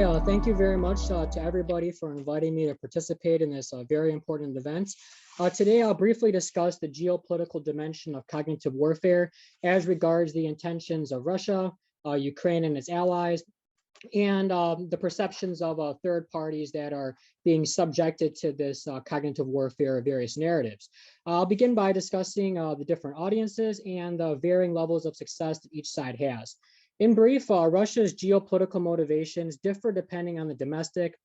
Okay, thank you very much to everybody for inviting me to participate in this very important event. Today, I'll briefly discuss the geopolitical dimension of cognitive warfare as regards the intentions of Russia, Ukraine and its allies, and the perceptions of third parties that are being subjected to this cognitive warfare of various narratives. I'll begin by discussing the different audiences and the varying levels of success that each side has. In brief, Russia's geopolitical motivations differ depending on the domestic,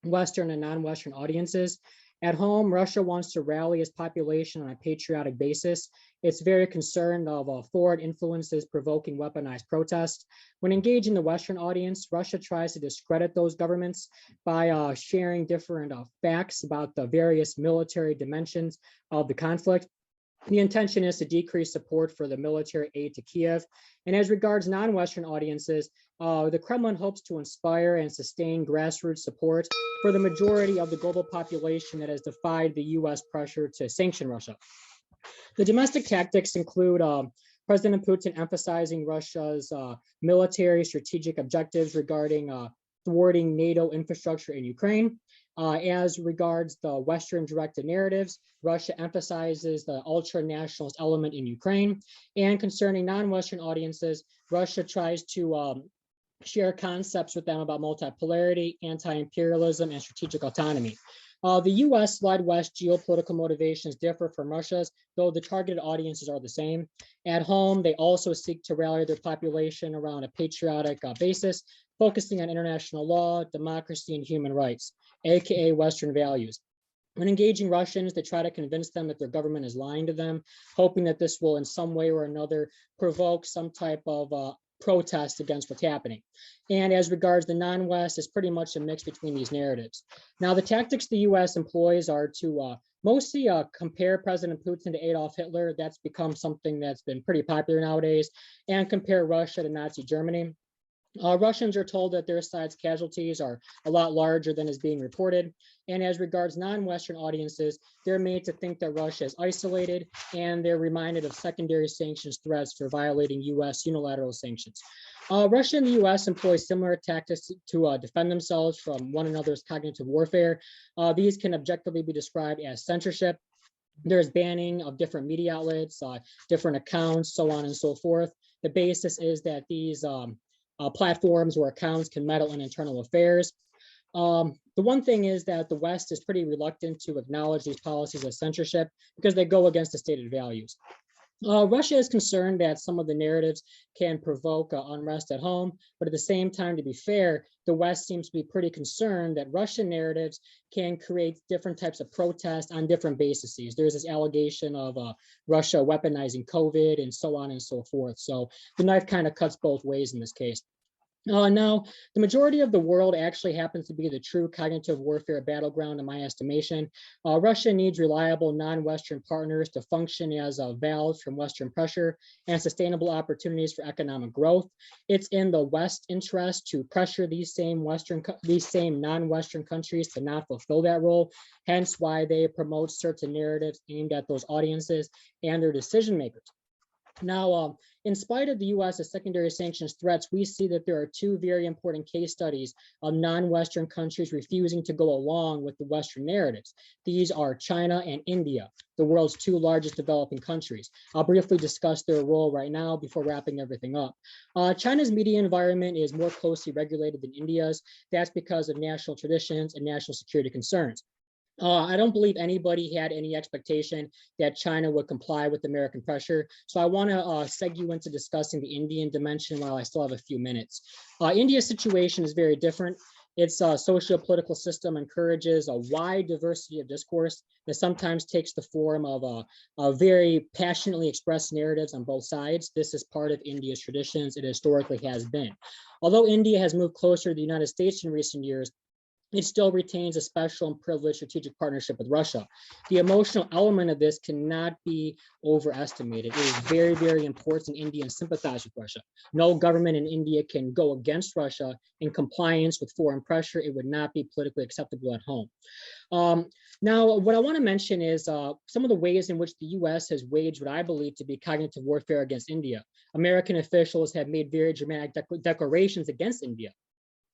Western, and non-Western audiences. At home, Russia wants to rally its population on a patriotic basis. It's very concerned of foreign influences provoking weaponized protests. When engaging the Western audience, Russia tries to discredit those governments by sharing different facts about the various military dimensions of the conflict. The intention is to decrease support for the military aid to Kiev. And as regards non-Western audiences, the Kremlin hopes to inspire and sustain grassroots support for the majority of the global population that has defied the US pressure to sanction Russia. The domestic tactics include President Putin emphasizing Russia's military strategic objectives regarding thwarting NATO infrastructure in Ukraine. As regards the Western-directed narratives, Russia emphasizes the ultra-nationalist element in Ukraine. And concerning non-Western audiences, Russia tries to share concepts with them about multipolarity, anti-imperialism, and strategic autonomy. The US-led West geopolitical motivations differ from Russia's, though the targeted audiences are the same. At home, they also seek to rally their population around a patriotic basis, focusing on international law, democracy, and human rights, aka Western values. When engaging Russians, they try to convince them that their government is lying to them, hoping that this will in some way or another provoke some type of protest against what's happening. And as regards the non-West, it's pretty much a mix between these narratives. Now, the tactics the US employs are to mostly compare President Putin to Adolf Hitler. That's become something that's been pretty popular nowadays, and compare Russia to Nazi Germany. Russians are told that their side's casualties are a lot larger than is being reported. And as regards non-Western audiences, they're made to think that Russia is isolated, and they're reminded of secondary sanctions threats for violating US unilateral sanctions. Russia and the US employ similar tactics to defend themselves from one another's cognitive warfare. These can objectively be described as censorship. There's banning of different media outlets, different accounts, so on and so forth. The basis is that these platforms or accounts can meddle in internal affairs. The one thing is that the West is pretty reluctant to acknowledge these policies of censorship because they go against the stated values. Russia is concerned that some of the narratives can provoke unrest at home, but at the same time, to be fair, the West seems to be pretty concerned that Russian narratives can create different types of protests on different bases. There's this allegation of Russia weaponizing COVID and so on and so forth. So the knife kind of cuts both ways in this case. Now, the majority of the world actually happens to be the true cognitive warfare battleground in my estimation. Russia needs reliable non-Western partners to function as valves from Western pressure and sustainable opportunities for economic growth. It's in the West's interest to pressure these same non-Western countries to not fulfill that role, hence why they promote certain narratives aimed at those audiences and their decision makers. Now, in spite of the US's secondary sanctions threats, we see that there are two very important case studies of non-Western countries refusing to go along with the Western narratives. These are China and India, the world's two largest developing countries. I'll briefly discuss their role right now before wrapping everything up. China's media environment is more closely regulated than India's. That's because of national traditions and national security concerns. I don't believe anybody had any expectation that China would comply with American pressure. So I want to segue into discussing the Indian dimension while I still have a few minutes. India's situation is very different. Its socio-political system encourages a wide diversity of discourse that sometimes takes the form of very passionately expressed narratives on both sides. This is part of India's traditions. It historically has been. Although India has moved closer to the United States in recent years, it still retains a special and privileged strategic partnership with Russia. The emotional element of this cannot be overestimated. It is very, very important Indians sympathize with Russia. No government in India can go against Russia in compliance with foreign pressure. It would not be politically acceptable at home. Now, what I want to mention is some of the ways in which the US has waged what I believe to be cognitive warfare against India. American officials have made very dramatic declarations against India.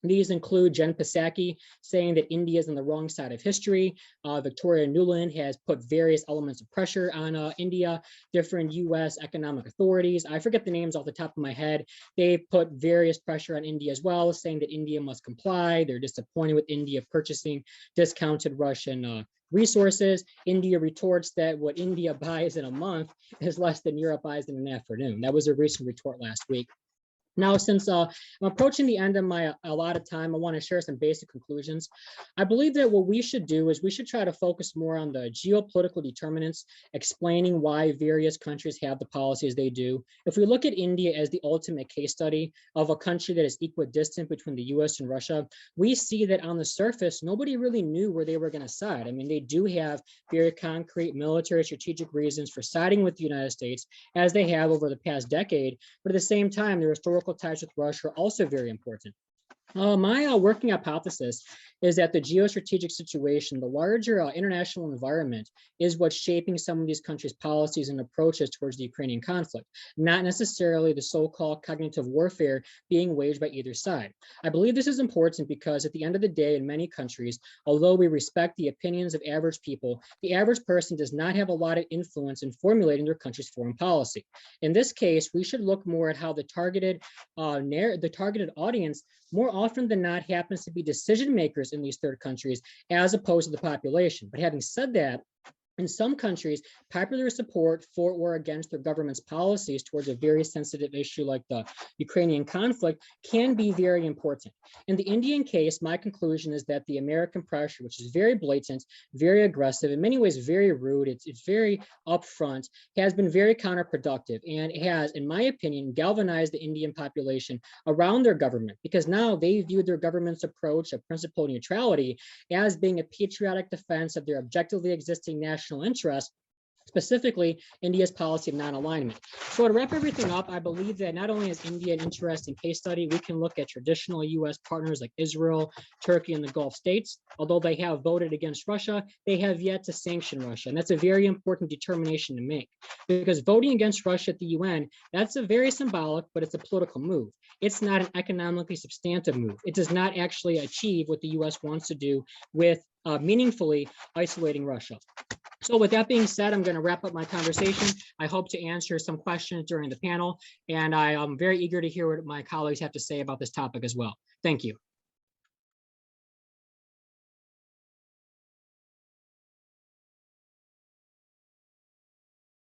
These include Jen Psaki saying that India is on the wrong side of history. Victoria Nuland has put various elements of pressure on India. Different U.S. economic authorities, I forget the names off the top of my head, they put various pressure on India as well, saying that India must comply. They're disappointed with India purchasing discounted Russian resources. India retorts that what India buys in a month is less than Europe buys in an afternoon. That was a recent retort last week. Now, since I'm approaching the end of my allotted time, I want to share some basic conclusions. I believe that what we should do is we should try to focus more on the geopolitical determinants, explaining why various countries have the policies they do. If we look at India as the ultimate case study of a country that is equidistant between the US and Russia, we see that on the surface, nobody really knew where they were going to side. I mean, they do have very concrete military strategic reasons for siding with the United States, as they have over the past decade, but at the same time, their historical ties with Russia are also very important. My working hypothesis is that the geostrategic situation, the larger international environment, is what's shaping some of these countries' policies and approaches towards the Ukrainian conflict, not necessarily the so-called cognitive warfare being waged by either side. I believe this is important because at the end of the day, in many countries, although we respect the opinions of average people, the average person does not have a lot of influence in formulating their country's foreign policy. In this case, we should look more at how the targeted audience more often than not happens to be decision makers in these third countries as opposed to the population. But having said that, in some countries, popular support for or against their government's policies towards a very sensitive issue like the Ukrainian conflict can be very important. In the Indian case, my conclusion is that the American pressure, which is very blatant, very aggressive, in many ways very rude, it's very upfront, has been very counterproductive and has, in my opinion, galvanized the Indian population around their government, because now they view their government's approach of principal neutrality as being a patriotic defense of their objectively existing national interest, specifically India's policy of non-alignment. So to wrap everything up, I believe that not only is India an interesting case study, we can look at traditional US partners like Israel, Turkey, and the Gulf states. Although they have voted against Russia, they have yet to sanction Russia. And that's a very important determination to make, because voting against Russia at the UN, that's a very symbolic, but it's a political move. It's not an economically substantive move. It does not actually achieve what the US wants to do with meaningfully isolating Russia. So with that being said, I'm going to wrap up my conversation. I hope to answer some questions during the panel, and I am very eager to hear what my colleagues have to say about this topic as well. Thank you.